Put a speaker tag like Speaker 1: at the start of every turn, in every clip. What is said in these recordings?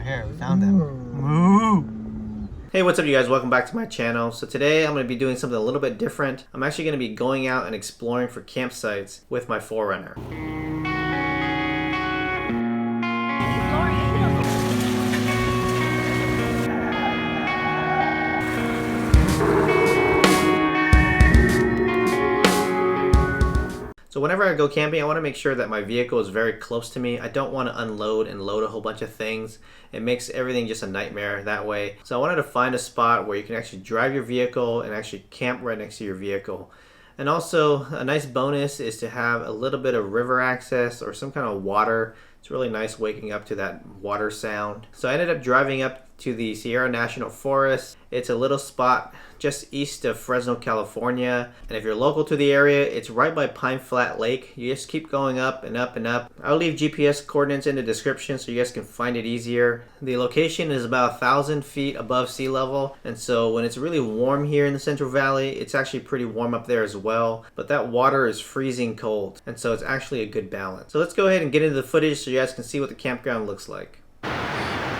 Speaker 1: here, we found them. Moo!
Speaker 2: Hey, what's up you guys? Welcome back to my channel. So today I'm going to be doing something a little bit different. I'm actually going to be going out and exploring for campsites with my 4Runner. So whenever I go camping, I want to make sure that my vehicle is very close to me. I don't want to unload and load a whole bunch of things. It makes everything just a nightmare that way. So I wanted to find a spot where you can actually drive your vehicle and actually camp right next to your vehicle. And also a nice bonus is to have a little bit of river access or some kind of water. It's really nice waking up to that water sound. So I ended up driving up to the Sierra National Forest. It's a little spot just east of Fresno, California. And if you're local to the area, it's right by Pine Flat Lake. You just keep going up and up and up. I'll leave GPS coordinates in the description so you guys can find it easier. The location is about 1,000 feet above sea level. And so when it's really warm here in the Central Valley, it's actually pretty warm up there as well. But that water is freezing cold. And so it's actually a good balance. So let's go ahead and get into the footage so you guys can see what the campground looks like.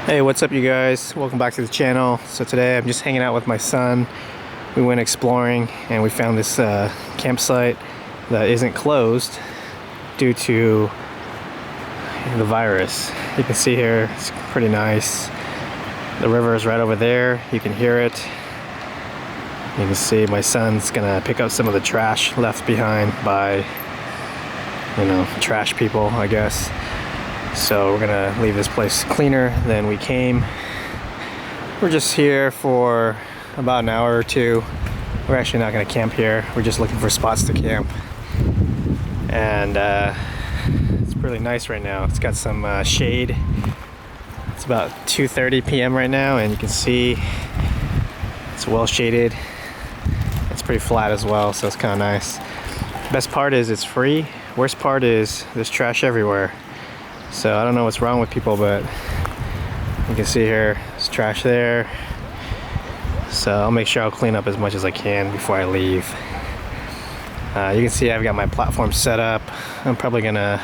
Speaker 3: Hey, what's up you guys? Welcome back to the channel. So today I'm just hanging out with my son. We went exploring and we found this campsite that isn't closed due to the virus. You can see here, it's pretty nice. The river is right over there. You can hear it. You can see my son's gonna pick up some of the trash left behind by, you know, trash people, I guess. So we're gonna leave this place cleaner than we came. We're just here for about an hour or two. We're actually not gonna camp here. We're just looking for spots to camp. And it's really nice right now. It's got some shade. It's about 2:30 p.m. right now and you can see it's well shaded. It's pretty flat as well, so it's kind of nice. Best part is it's free. Worst part is there's trash everywhere. So I don't know what's wrong with people, but you can see here, there's trash there. So I'll make sure I'll clean up as much as I can before I leave. You can see I've got my platform set up. I'm probably gonna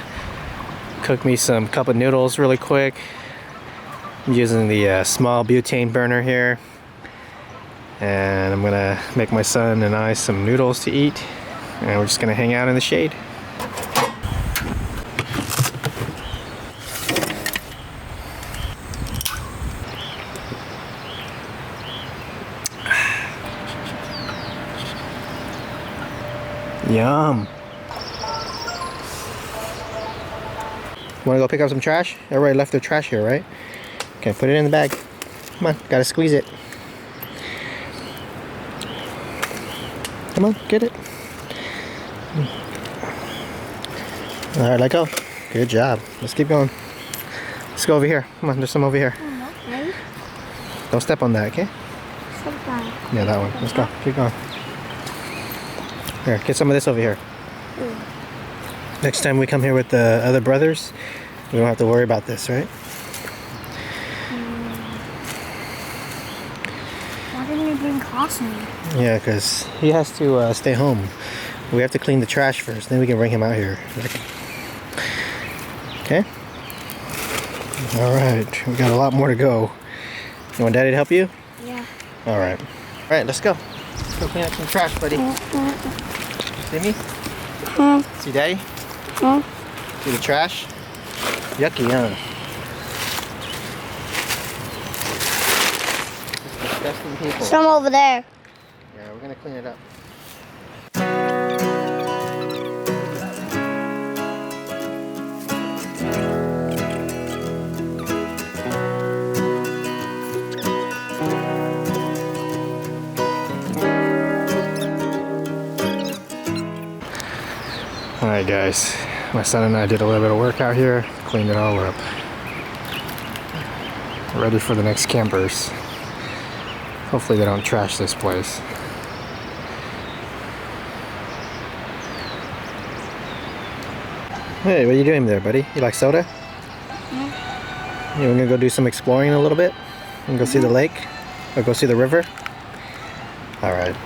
Speaker 3: cook me some cup of noodles really quick. I'm using the small butane burner here. And I'm gonna make my son and I some noodles to eat. And we're just gonna hang out in the shade. Yum. Wanna go pick up some trash? Everybody left their trash here, right? Okay, put it in the bag. Come on, gotta squeeze it. Come on, get it. Alright, let go. Good job. Let's keep going. Let's go over here. Come on, there's some over here.
Speaker 4: Okay.
Speaker 3: Don't step on that, okay?
Speaker 4: Step on.
Speaker 3: Yeah, that one. Let's go. Keep going. Here, get some of this over here. Next time we come here with the other brothers, we don't have to worry about this, right?
Speaker 4: Why didn't you bring Cosmo?
Speaker 3: Yeah, because he has to stay home. We have to clean the trash first, then we can bring him out here. Okay? Alright, we got a lot more to go. You want Daddy to help you?
Speaker 4: Yeah.
Speaker 3: Alright. Alright, let's go. Let's go clean up some trash, buddy. See me? See Daddy? See the trash? Yucky, huh? Disgusting people.
Speaker 4: Some over there.
Speaker 3: Yeah, we're gonna clean it up. Alright guys, my son and I did a little bit of work out here, cleaned it all up. Ready for the next campers. Hopefully they don't trash this place. Hey, what are you doing there, buddy? You like soda? Yeah. You wanna go do some exploring a little bit? And go see the lake? Or go see the river? Alright.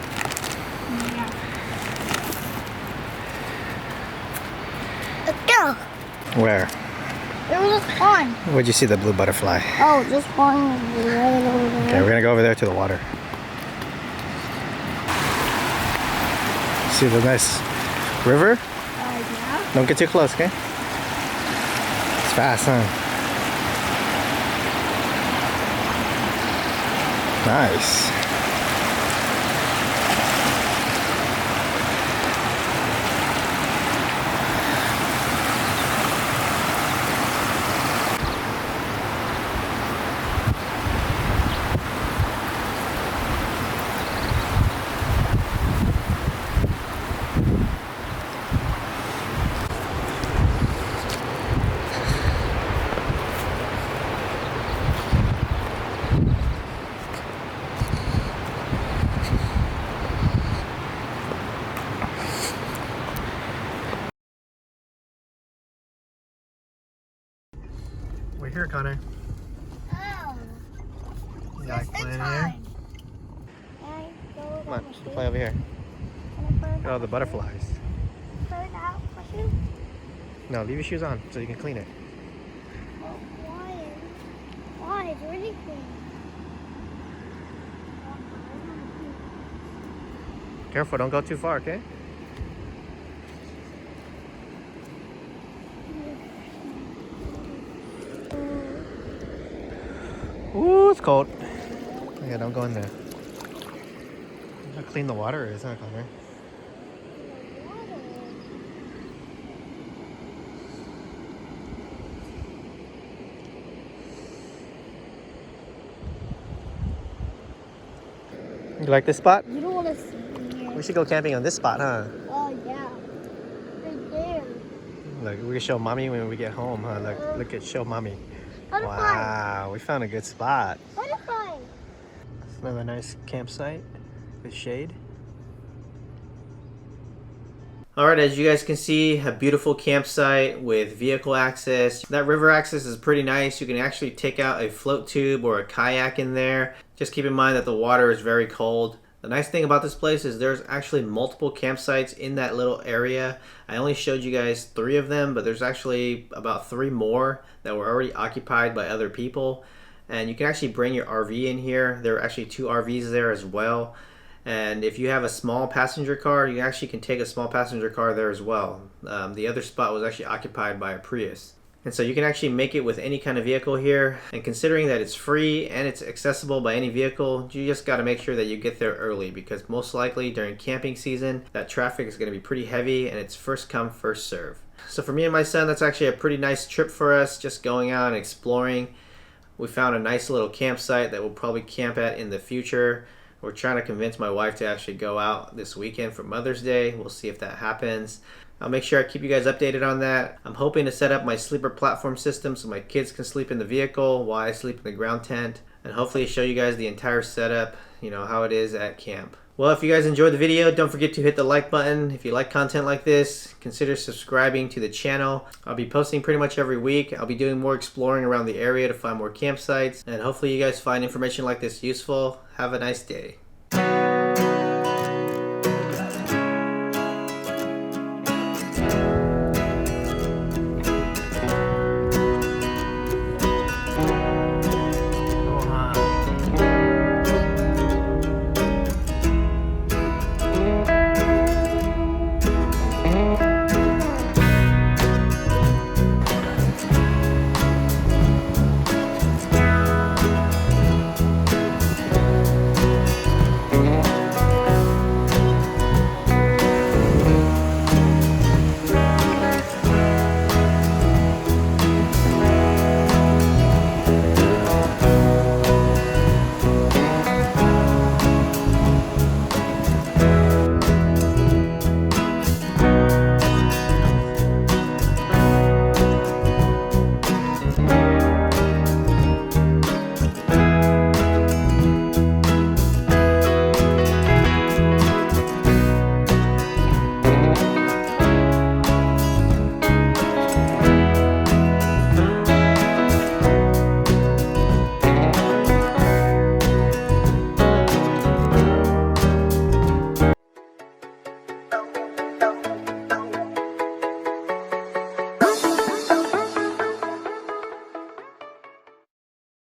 Speaker 4: Let's go.
Speaker 3: Where?
Speaker 4: There was just one.
Speaker 3: Where'd you see the blue butterfly?
Speaker 4: Oh, just one right over there.
Speaker 3: Okay, we're gonna go over there to the water. See the nice river?
Speaker 4: Yeah.
Speaker 3: Don't get too close, okay? It's fast, huh? Nice. We're here, Connor.
Speaker 4: Oh.
Speaker 3: You like playing here? Come on, play over here. Look at all the butterflies.
Speaker 4: Bird out my shoe?
Speaker 3: No, leave your shoes on so you can clean it.
Speaker 4: Well, why? Why? It's really clean.
Speaker 3: Careful, don't go too far, okay? Ooh, it's cold. Yeah, don't go in there. How clean the water is, huh, Connor? You like this spot?
Speaker 4: You don't want to see me here.
Speaker 3: We should go camping on this spot, huh?
Speaker 4: Oh, yeah. Right there.
Speaker 3: Look, we can show mommy when we get home, huh? Look at show mommy.
Speaker 4: Butterfly.
Speaker 3: Wow, we found a good spot.
Speaker 4: Butterfly.
Speaker 3: It's another nice campsite with shade.
Speaker 2: Alright, as you guys can see, a beautiful campsite with vehicle access. That river access is pretty nice. You can actually take out a float tube or a kayak in there. Just keep in mind that the water is very cold. The nice thing about this place is there's actually multiple campsites in that little area. I only showed you guys 3 of them, but there's actually about 3 more that were already occupied by other people. And you can actually bring your RV in here. There are actually 2 RVs there as well. And if you have a small passenger car, you actually can take a small passenger car there as well. The other spot was actually occupied by a Prius. And so you can actually make it with any kind of vehicle here. And considering that it's free and it's accessible by any vehicle, you just got to make sure that you get there early, because most likely during camping season, that traffic is going to be pretty heavy and it's first come, first serve. So for me and my son, that's actually a pretty nice trip for us, just going out and exploring. We found a nice little campsite that we'll probably camp at in the future. We're trying to convince my wife to actually go out this weekend for Mother's Day. We'll see if that happens. I'll make sure I keep you guys updated on that. I'm hoping to set up my sleeper platform system so my kids can sleep in the vehicle while I sleep in the ground tent, and hopefully show you guys the entire setup, you know, how it is at camp. Well, if you guys enjoyed the video, don't forget to hit the like button. If you like content like this, consider subscribing to the channel. I'll be posting pretty much every week. I'll be doing more exploring around the area to find more campsites, and hopefully you guys find information like this useful. Have a nice day.